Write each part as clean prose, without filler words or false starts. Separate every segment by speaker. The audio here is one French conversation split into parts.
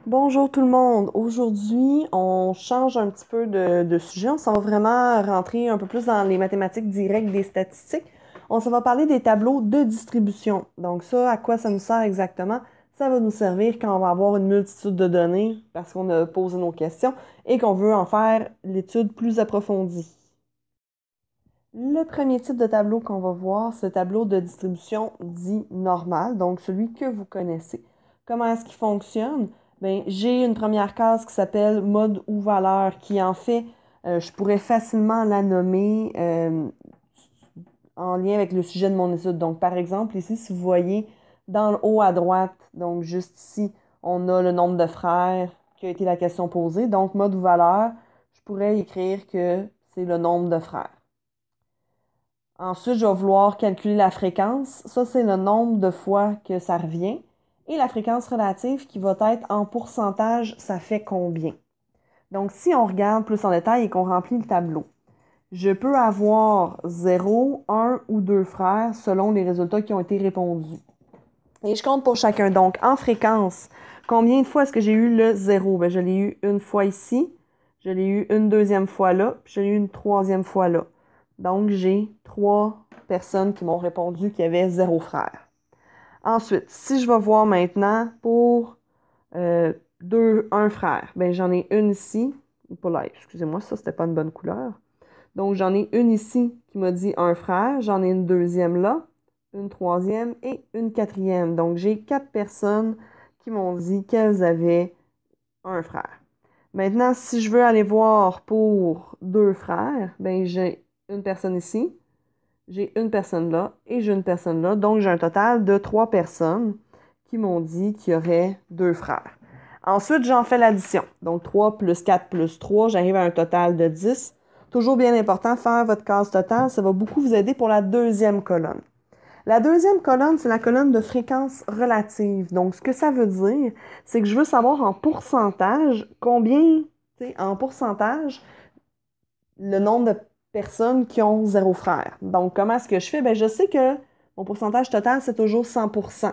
Speaker 1: Bonjour tout le monde. Aujourd'hui, on change un petit peu de sujet. On s'en va vraiment rentrer un peu plus dans les mathématiques directes des statistiques. On s'en va parler des tableaux de distribution. Donc ça, à quoi ça nous sert exactement? Ça va nous servir quand on va avoir une multitude de données parce qu'on a posé nos questions et qu'on veut en faire l'étude plus approfondie. Le premier type de tableau qu'on va voir, c'est le tableau de distribution dit normal, donc celui que vous connaissez. Comment est-ce qu'il fonctionne? Bien, j'ai une première case qui s'appelle mode ou valeur, qui en fait, je pourrais facilement la nommer en lien avec le sujet de mon étude. Donc, par exemple, ici, si vous voyez dans le haut à droite, donc juste ici, on a le nombre de frères qui a été la question posée. Donc, mode ou valeur, je pourrais écrire que c'est le nombre de frères. Ensuite, je vais vouloir calculer la fréquence. Ça, c'est le nombre de fois que ça revient. Et la fréquence relative qui va être en pourcentage, ça fait combien? Donc, si on regarde plus en détail et qu'on remplit le tableau, je peux avoir 0, 1 ou 2 frères selon les résultats qui ont été répondus. Et je compte pour chacun. Donc, en fréquence, combien de fois est-ce que j'ai eu le 0? Bien, je l'ai eu une fois ici, je l'ai eu une deuxième fois là, puis je l'ai eu une troisième fois là. Donc, j'ai 3 personnes qui m'ont répondu qu'il y avait 0 frère. Ensuite, si je vais voir maintenant pour 1 frère, bien, j'en ai une ici. Pas là, excusez-moi, ça, c'était pas une bonne couleur. Donc, j'en ai une ici qui m'a dit 1 frère, j'en ai une deuxième là, une troisième et une quatrième. Donc, j'ai 4 personnes qui m'ont dit qu'elles avaient 1 frère. Maintenant, si je veux aller voir pour 2 frères, ben j'ai une personne ici, j'ai une personne là et j'ai une personne là. Donc, j'ai un total de 3 personnes qui m'ont dit qu'il y aurait 2 frères. Ensuite, j'en fais l'addition. Donc, 3 plus 4 plus 3, j'arrive à un total de 10. Toujours bien important, faire votre case totale, ça va beaucoup vous aider pour la deuxième colonne. La deuxième colonne, c'est la colonne de fréquence relative. Donc, ce que ça veut dire, c'est que je veux savoir en pourcentage combien, en pourcentage, le nombre de personnes qui ont 0 frère. Donc, comment est-ce que je fais? Bien, je sais que mon pourcentage total, c'est toujours 100%.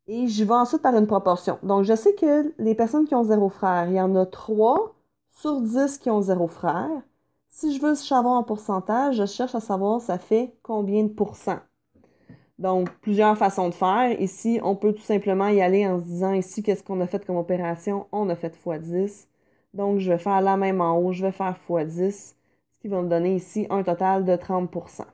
Speaker 1: Et je vais ensuite par une proportion. Donc, je sais que les personnes qui ont 0 frère, il y en a 3 sur 10 qui ont 0 frère. Si je veux savoir en pourcentage, je cherche à savoir ça fait combien de pourcents. Donc, plusieurs façons de faire. Ici, on peut tout simplement y aller en se disant ici, qu'est-ce qu'on a fait comme opération? On a fait x 10. Donc, je vais faire la même en haut, je vais faire x 10, ce qui va me donner ici un total de 30%.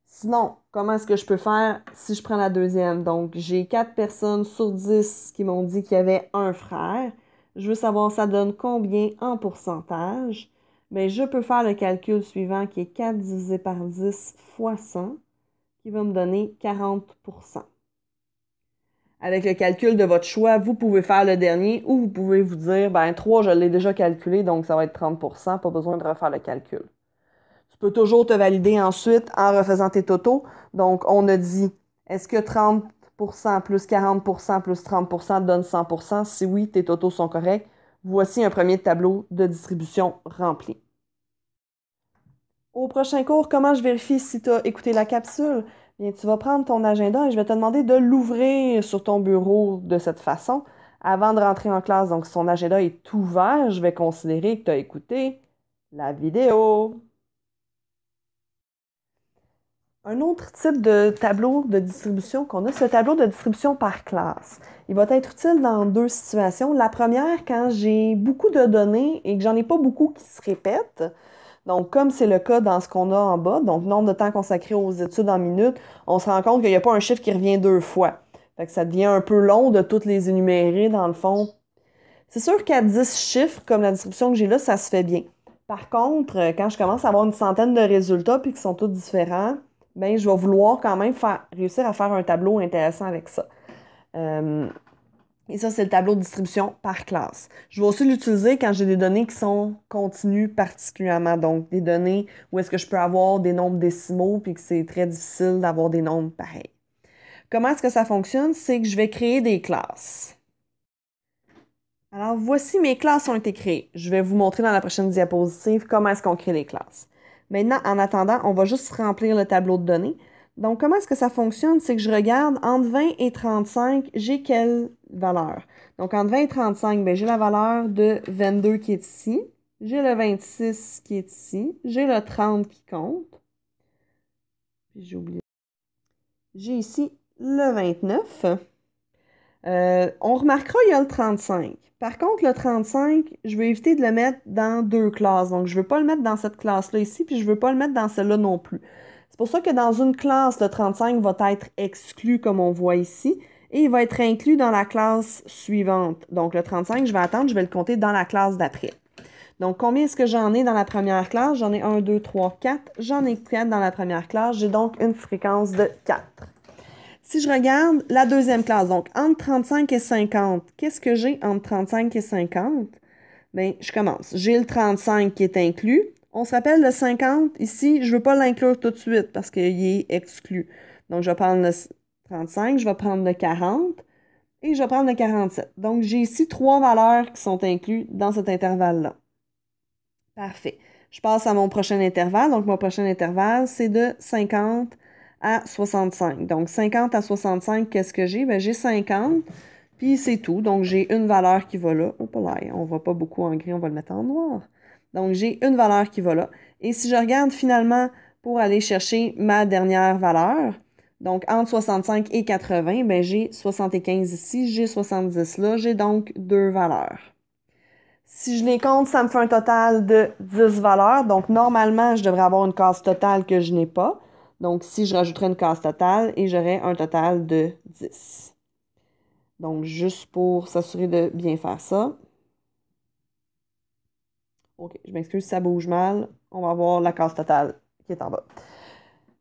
Speaker 1: Sinon, comment est-ce que je peux faire si je prends la deuxième? Donc, j'ai 4 personnes sur 10 qui m'ont dit qu'il y avait un frère. Je veux savoir ça donne combien en pourcentage. Bien, je peux faire le calcul suivant qui est 4 divisé par 10 fois 100, qui va me donner 40%. Avec le calcul de votre choix, vous pouvez faire le dernier ou vous pouvez vous dire, ben 3, je l'ai déjà calculé, donc ça va être 30%, pas besoin de refaire le calcul. Tu peux toujours te valider ensuite en refaisant tes totaux. Donc, on a dit, est-ce que 30% plus 40% plus 30% donne 100%? Si oui, tes totaux sont corrects. Voici un premier tableau de distribution rempli. Au prochain cours, comment je vérifie si tu as écouté la capsule? Bien, tu vas prendre ton agenda et je vais te demander de l'ouvrir sur ton bureau de cette façon avant de rentrer en classe. Donc, si ton agenda est ouvert, je vais considérer que tu as écouté la vidéo. Un autre type de tableau de distribution qu'on a, c'est le tableau de distribution par classe. Il va être utile dans 2 situations. La première, quand j'ai beaucoup de données et que j'en ai pas beaucoup qui se répètent. Donc, comme c'est le cas dans ce qu'on a en bas, donc nombre de temps consacré aux études en minutes, on se rend compte qu'il n'y a pas un chiffre qui revient 2 fois. Fait que ça devient un peu long de toutes les énumérer dans le fond. C'est sûr qu'à 10 chiffres, comme la distribution que j'ai là, ça se fait bien. Par contre, quand je commence à avoir une centaine de résultats puis qui sont tous différents, ben je vais vouloir quand même réussir à faire un tableau intéressant avec ça. Et ça, c'est le tableau de distribution par classe. Je vais aussi l'utiliser quand j'ai des données qui sont continues particulièrement. Donc, des données où est-ce que je peux avoir des nombres décimaux puis que c'est très difficile d'avoir des nombres pareils. Comment est-ce que ça fonctionne? C'est que je vais créer des classes. Alors, voici mes classes ont été créées. Je vais vous montrer dans la prochaine diapositive comment est-ce qu'on crée les classes. Maintenant, en attendant, on va juste remplir le tableau de données. Donc, comment est-ce que ça fonctionne? C'est que je regarde entre 20 et 35, j'ai quelle valeur? Donc, entre 20 et 35, bien, j'ai la valeur de 22 qui est ici. J'ai le 26 qui est ici. J'ai le 30 qui compte. Puis j'ai oublié. J'ai ici le 29. On remarquera, il y a le 35. Par contre, le 35, je vais éviter de le mettre dans deux classes. Donc, je ne veux pas le mettre dans cette classe-là ici, puis je ne veux pas le mettre dans celle-là non plus. C'est pour ça que dans une classe, le 35 va être exclu, comme on voit ici, et il va être inclus dans la classe suivante. Donc, le 35, je vais attendre, je vais le compter dans la classe d'après. Donc, combien est-ce que j'en ai dans la première classe? J'en ai 1, 2, 3, 4. J'en ai 4 dans la première classe. J'ai donc une fréquence de 4. Si je regarde la deuxième classe, donc entre 35 et 50, qu'est-ce que j'ai entre 35 et 50? Bien, je commence. J'ai le 35 qui est inclus. On se rappelle le 50, ici, je ne veux pas l'inclure tout de suite parce qu'il est exclu. Donc, je vais prendre le 35, je vais prendre le 40 et je vais prendre le 47. Donc, j'ai ici 3 valeurs qui sont incluses dans cet intervalle-là. Parfait. Je passe à mon prochain intervalle. Donc, mon prochain intervalle, c'est de 50 à 65. Donc, 50 à 65, qu'est-ce que j'ai? Bien, j'ai 50, puis c'est tout. Donc, j'ai une valeur qui va là. Hop là, on ne va pas beaucoup en gris, on va le mettre en noir. Donc, j'ai une valeur qui va là. Et si je regarde finalement pour aller chercher ma dernière valeur, donc entre 65 et 80, bien, j'ai 75 ici, j'ai 70 là. J'ai donc deux valeurs. Si je les compte, ça me fait un total de 10 valeurs. Donc, normalement, je devrais avoir une case totale que je n'ai pas. Donc, si je rajouterais une case totale, et j'aurais un total de 10. Donc, juste pour s'assurer de bien faire ça. OK, je m'excuse, ça bouge mal. On va voir la case totale qui est en bas.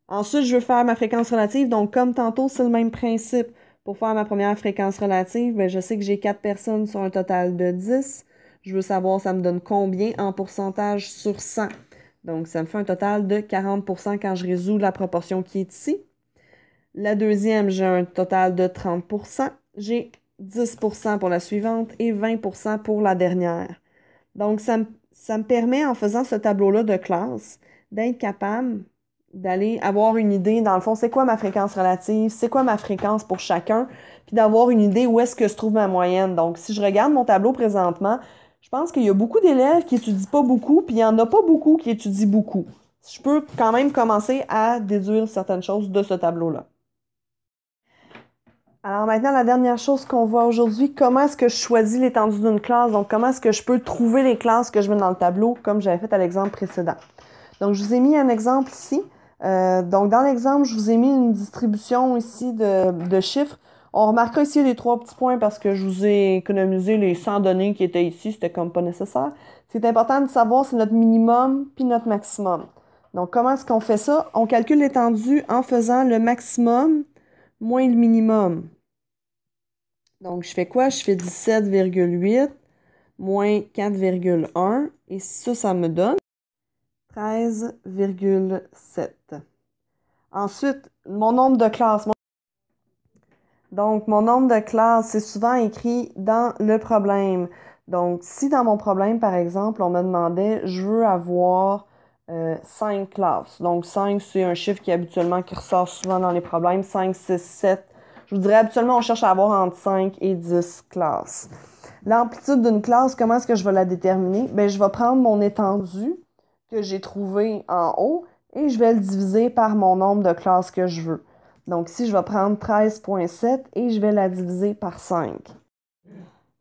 Speaker 1: Ensuite, je veux faire ma fréquence relative. Donc, comme tantôt, c'est le même principe. Pour faire ma première fréquence relative, bien, je sais que j'ai 4 personnes sur un total de 10. Je veux savoir ça me donne combien en pourcentage sur 100. Donc, ça me fait un total de 40% quand je résous la proportion qui est ici. La deuxième, j'ai un total de 30%. J'ai 10% pour la suivante et 20% pour la dernière. Donc, ça me permet, en faisant ce tableau-là de classe, d'être capable d'aller avoir une idée, dans le fond, c'est quoi ma fréquence relative, c'est quoi ma fréquence pour chacun, puis d'avoir une idée où est-ce que se trouve ma moyenne. Donc, si je regarde mon tableau présentement, je pense qu'il y a beaucoup d'élèves qui étudient pas beaucoup, puis il n'y en a pas beaucoup qui étudient beaucoup. Je peux quand même commencer à déduire certaines choses de ce tableau-là. Alors maintenant, la dernière chose qu'on voit aujourd'hui, comment est-ce que je choisis l'étendue d'une classe? Donc, comment est-ce que je peux trouver les classes que je mets dans le tableau, comme j'avais fait à l'exemple précédent. Donc, je vous ai mis un exemple ici. Donc, dans l'exemple, je vous ai mis une distribution ici de chiffres. On remarquera ici les 3 petits points parce que je vous ai économisé les 100 données qui étaient ici. C'était comme pas nécessaire. C'est important de savoir c'est notre minimum puis notre maximum. Donc, comment est-ce qu'on fait ça? On calcule l'étendue en faisant le maximum moins le minimum. Donc, je fais quoi? Je fais 17,8 moins 4,1 et ça me donne 13,7. Ensuite, mon nombre de classes. Donc, mon nombre de classes, c'est souvent écrit dans le problème. Donc, si dans mon problème, par exemple, on me demandait, je veux avoir 5 classes. Donc, 5, c'est un chiffre qui ressort souvent dans les problèmes. 5, 6, 7. Je vous dirais, habituellement, on cherche à avoir entre 5 et 10 classes. L'amplitude d'une classe, comment est-ce que je vais la déterminer? Bien, je vais prendre mon étendue que j'ai trouvé en haut et je vais le diviser par mon nombre de classes que je veux. Donc ici, je vais prendre 13,7 et je vais la diviser par 5.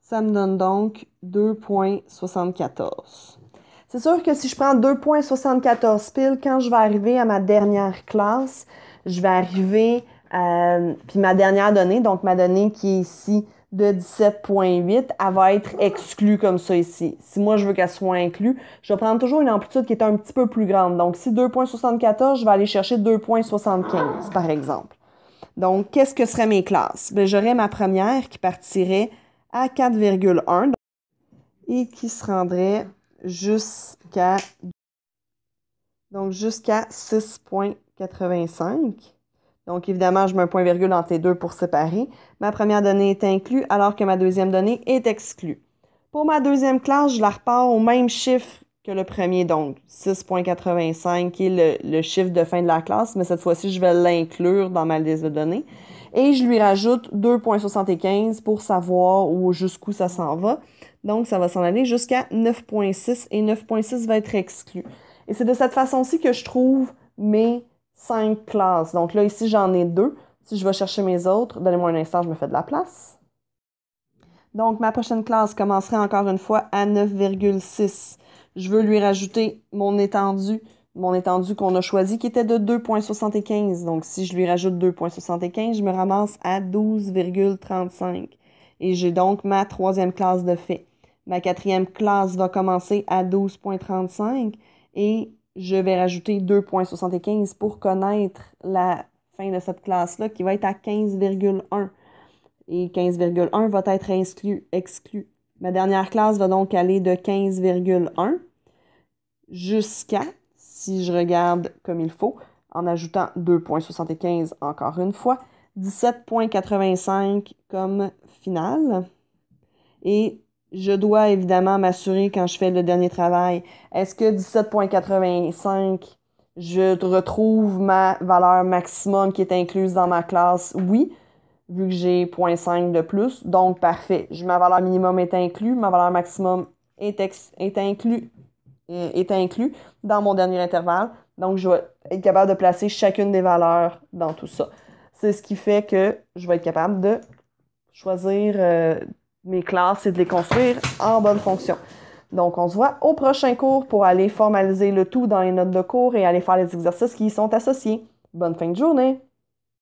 Speaker 1: Ça me donne donc 2,74. C'est sûr que si je prends 2,74 piles, quand je vais arriver à ma dernière classe, je vais arriver à... Puis ma dernière donnée, donc ma donnée qui est ici, de 17,8, elle va être exclue comme ça ici. Si moi, je veux qu'elle soit inclue, je vais prendre toujours une amplitude qui est un petit peu plus grande. Donc, si 2,74, je vais aller chercher 2,75, par exemple. Donc, qu'est-ce que seraient mes classes? Bien, j'aurais ma première qui partirait à 4,1 et qui se rendrait jusqu'à 6,85. Donc, évidemment, je mets un point-virgule entre les deux pour séparer. Ma première donnée est inclue alors que ma deuxième donnée est exclue. Pour ma deuxième classe, je la repars au même chiffre que le premier, donc 6,85 qui est le chiffre de fin de la classe, mais cette fois-ci, je vais l'inclure dans ma liste de données. Et je lui rajoute 2,75 pour savoir jusqu'où ça s'en va. Donc, ça va s'en aller jusqu'à 9,6 et 9,6 va être exclu. Et c'est de cette façon-ci que je trouve mes 5 classes. Donc là, ici, j'en ai 2. Si je vais chercher mes autres, donnez-moi un instant, je me fais de la place. Donc, ma prochaine classe commencerait encore une fois à 9,6. Je veux lui rajouter mon étendue qu'on a choisi qui était de 2,75. Donc, si je lui rajoute 2,75, je me ramasse à 12,35. Et j'ai donc ma troisième classe de fait. Ma quatrième classe va commencer à 12,35 et je vais rajouter 2,75 pour connaître la fin de cette classe-là qui va être à 15,1. Et 15,1 va être exclu. Ma dernière classe va donc aller de 15,1 jusqu'à, si je regarde comme il faut, en ajoutant 2,75 encore une fois, 17,85 comme finale. Et je dois évidemment m'assurer quand je fais le dernier travail, est-ce que 17,85, je retrouve ma valeur maximum qui est incluse dans ma classe? Oui, vu que j'ai 0,5 de plus. Donc, parfait. Ma valeur minimum est inclue, ma valeur maximum est inclus dans mon dernier intervalle. Donc, je vais être capable de placer chacune des valeurs dans tout ça. C'est ce qui fait que je vais être capable de choisir mes classes et de les construire en bonne fonction. Donc, on se voit au prochain cours pour aller formaliser le tout dans les notes de cours et aller faire les exercices qui y sont associés. Bonne fin de journée!